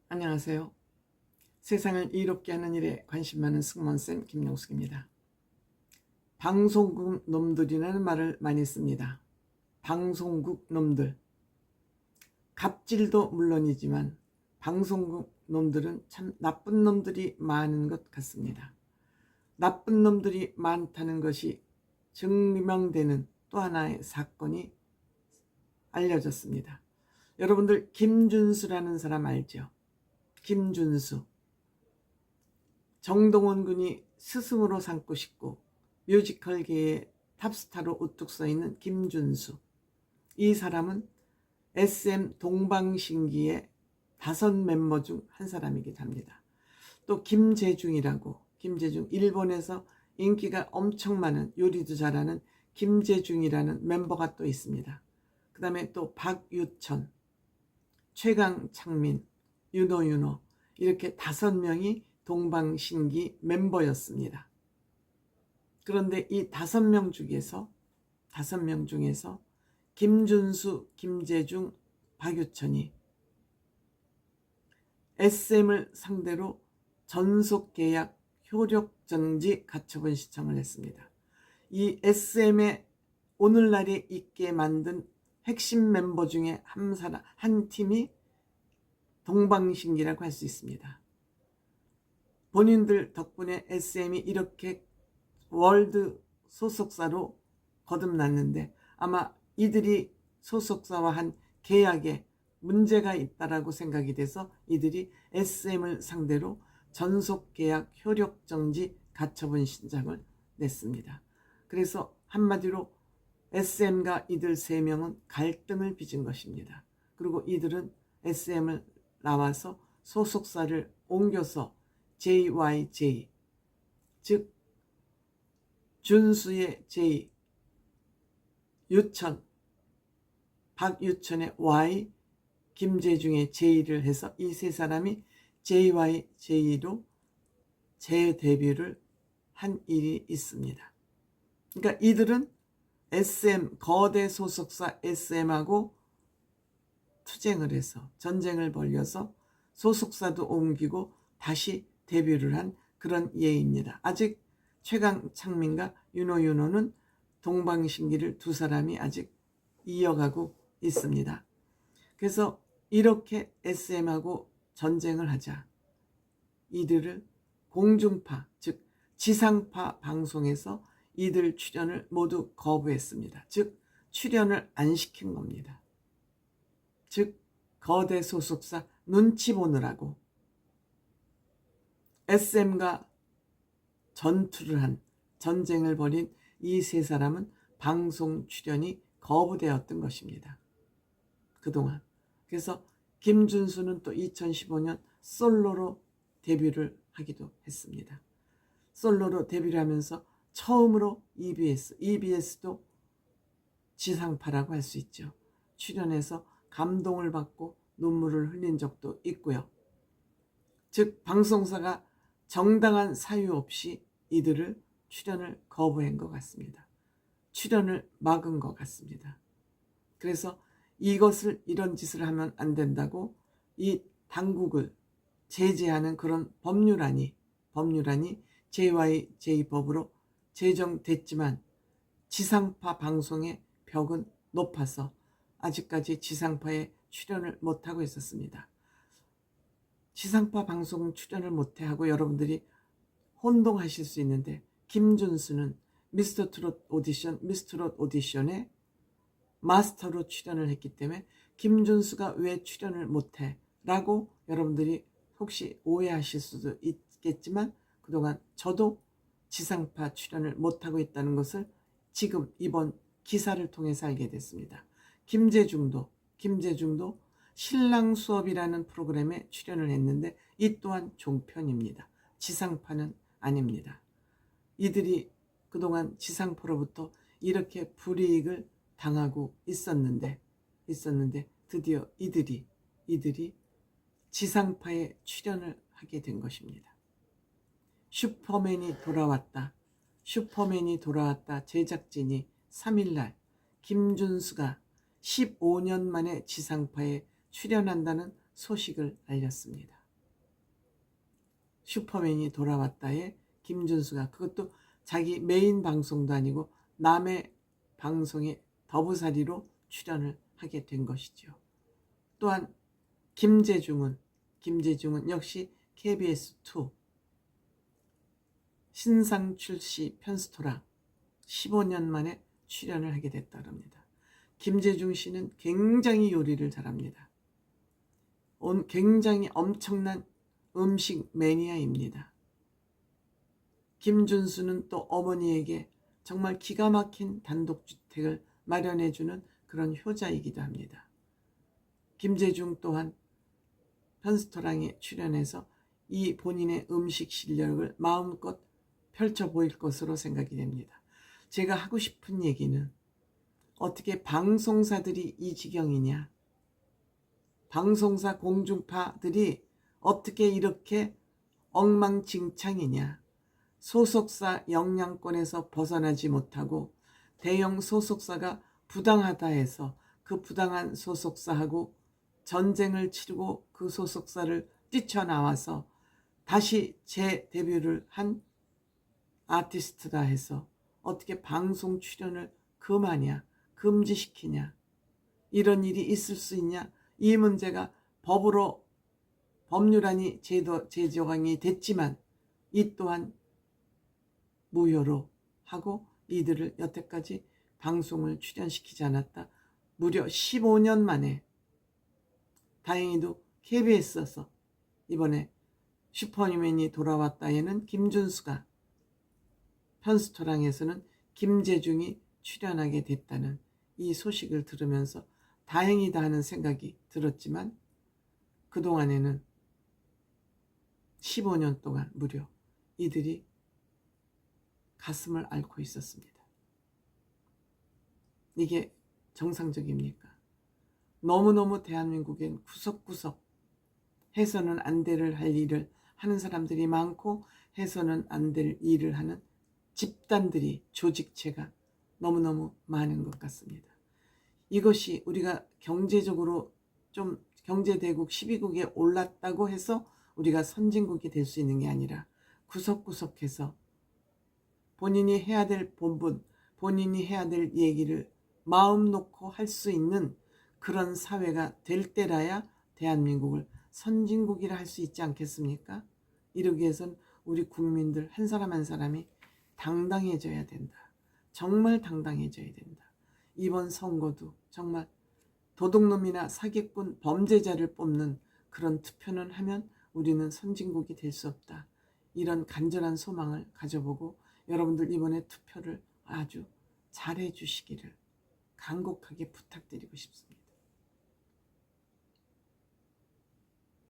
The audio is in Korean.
안녕하세요. 세상을 이롭게 하는 일에 관심 많은 승무원쌤 김용숙입니다. 방송국 놈들이라는 말을 많이 씁니다. 방송국 놈들. 갑질도 물론이지만 방송국 놈들은 참 나쁜 놈들이 많은 것 같습니다. 나쁜 놈들이 많다는 것이 증명되는 또 하나의 사건이 알려졌습니다. 여러분들 김준수라는 사람 알죠? 김준수. 정동원 군이 스승으로 삼고 싶고 뮤지컬계의 탑스타로 우뚝 서있는 김준수. 이 사람은 SM 동방신기의 5멤버 중 한 사람이기도 합니다. 또 김재중이라고, 김재중, 일본에서 인기가 엄청 많은, 요리도 잘하는 김재중이라는 멤버가 또 있습니다. 그 다음에 또 박유천, 최강창민, 윤호 이렇게 5명이 동방신기 멤버였습니다. 그런데 이 5명 중에서 김준수, 김재중, 박유천이 SM을 상대로 전속계약 효력정지 가처분 신청을 했습니다. 이 SM에 오늘날에 있게 만든 핵심 멤버 중에 한 팀이 동방신기라고 할 수 있습니다. 본인들 덕분에 SM이 이렇게 월드 소속사로 거듭났는데 아마 이들이 소속사와 한 계약에 문제가 있다라고 생각이 돼서 이들이 SM을 상대로 전속계약 효력정지 가처분 신청을 냈습니다. 그래서 한마디로 SM과 이들 3명은 갈등을 빚은 것입니다. 그리고 이들은 SM을 나와서 소속사를 옮겨서 JYJ, 즉 준수의 J, 유천, 박유천의 Y, 김재중의 J를 해서 이 3사람이 JYJ로 재데뷔를 한 일이 있습니다. 그러니까 이들은 SM, 거대 소속사 SM하고 투쟁을 해서 전쟁을 벌여서 소속사도 옮기고 다시 데뷔를 한 그런 예입니다. 아직 최강창민과 윤호는 동방신기를 2사람이 아직 이어가고 있습니다. 그래서 이렇게 SM하고 전쟁을 하자 이들을 공중파, 즉 지상파 방송에서 이들 출연을 모두 거부했습니다. 즉 출연을 안 시킨 겁니다. 즉 거대 소속사 눈치 보느라고 SM과 전투를 한, 전쟁을 벌인 이 3사람은 방송 출연이 거부되었던 것입니다. 그동안. 그래서 김준수는 또 2015년 솔로로 데뷔를 하기도 했습니다. 솔로로 데뷔를 하면서 처음으로 EBS도 지상파라고 할 수 있죠. 출연해서 감동을 받고 눈물을 흘린 적도 있고요. 즉 방송사가 정당한 사유 없이 이들을 출연을 거부한 것 같습니다. 출연을 막은 것 같습니다. 그래서 이런 짓을 하면 안 된다고 이 당국을 제재하는 그런 법률안이 JYJ법으로 제정됐지만 지상파 방송의 벽은 높아서 아직까지 지상파에 출연을 못하고 있었습니다. 지상파 방송 출연을 못하고 여러분들이 혼동하실 수 있는데 김준수는 미스터트롯 오디션에 마스터로 출연을 했기 때문에 김준수가 왜 출연을 못해? 라고 여러분들이 혹시 오해하실 수도 있겠지만 그동안 저도 지상파 출연을 못하고 있다는 것을 지금 이번 기사를 통해서 알게 됐습니다. 김재중도 신랑 수업이라는 프로그램에 출연을 했는데 이 또한 종편입니다. 지상파는 아닙니다. 이들이 그동안 지상파로부터 이렇게 불이익을 당하고 있었는데 드디어 이들이 지상파에 출연을 하게 된 것입니다. 슈퍼맨이 돌아왔다 제작진이 3일날 김준수가 15년 만에 지상파에 출연한다는 소식을 알렸습니다. 슈퍼맨이 돌아왔다에 김준수가, 그것도 자기 메인 방송도 아니고 남의 방송에 더부살이로 출연을 하게 된 것이죠. 또한 김재중은 역시 KBS2 신상 출시 편스토랑 15년 만에 출연을 하게 됐다고 합니다. 김재중 씨는 굉장히 요리를 잘합니다. 굉장히 엄청난 음식 매니아입니다. 김준수는 또 어머니에게 정말 기가 막힌 단독주택을 마련해주는 그런 효자이기도 합니다. 김재중 또한 편스토랑에 출연해서 이 본인의 음식 실력을 마음껏 펼쳐 보일 것으로 생각이 됩니다. 제가 하고 싶은 얘기는 어떻게 방송사들이 이 지경이냐, 방송사 공중파들이 어떻게 이렇게 엉망진창이냐, 소속사 영향권에서 벗어나지 못하고 대형 소속사가 부당하다 해서 그 부당한 소속사하고 전쟁을 치르고 그 소속사를 뛰쳐나와서 다시 재데뷔를 한 아티스트다 해서 어떻게 방송 출연을 금하냐, 금지시키냐, 이런 일이 있을 수 있냐. 이 문제가 법률안이 제정이 됐지만 이 또한 무효로 하고 이들을 여태까지 방송을 출연시키지 않았다. 무려 15년 만에 다행히도 KBS에서 이번에 슈퍼맨이 돌아왔다에는 김준수가, 편스토랑에서는 김재중이 출연하게 됐다는 이 소식을 들으면서 다행이다 하는 생각이 들었지만 그동안에는 15년 동안 무려 이들이 가슴을 앓고 있었습니다. 이게 정상적입니까? 너무너무 대한민국엔 구석구석 해서는 안 될 할 일을 하는 사람들이 많고 해서는 안 될 일을 하는 집단들이, 조직체가 너무너무 많은 것 같습니다. 이것이 우리가 경제적으로 좀 경제대국 12국에 올랐다고 해서 우리가 선진국이 될 수 있는 게 아니라 구석구석해서 본인이 해야 될 본분, 본인이 해야 될 얘기를 마음 놓고 할 수 있는 그런 사회가 될 때라야 대한민국을 선진국이라 할 수 있지 않겠습니까? 이러기 위해선 우리 국민들 한 사람 한 사람이 당당해져야 된다. 정말 당당해져야 된다. 이번 선거도 정말 도둑놈이나 사기꾼 범죄자를 뽑는 그런 투표는 하면 우리는 선진국이 될 수 없다. 이런 간절한 소망을 가져보고 여러분들 이번에 투표를 아주 잘해 주시기를 간곡하게 부탁드리고 싶습니다.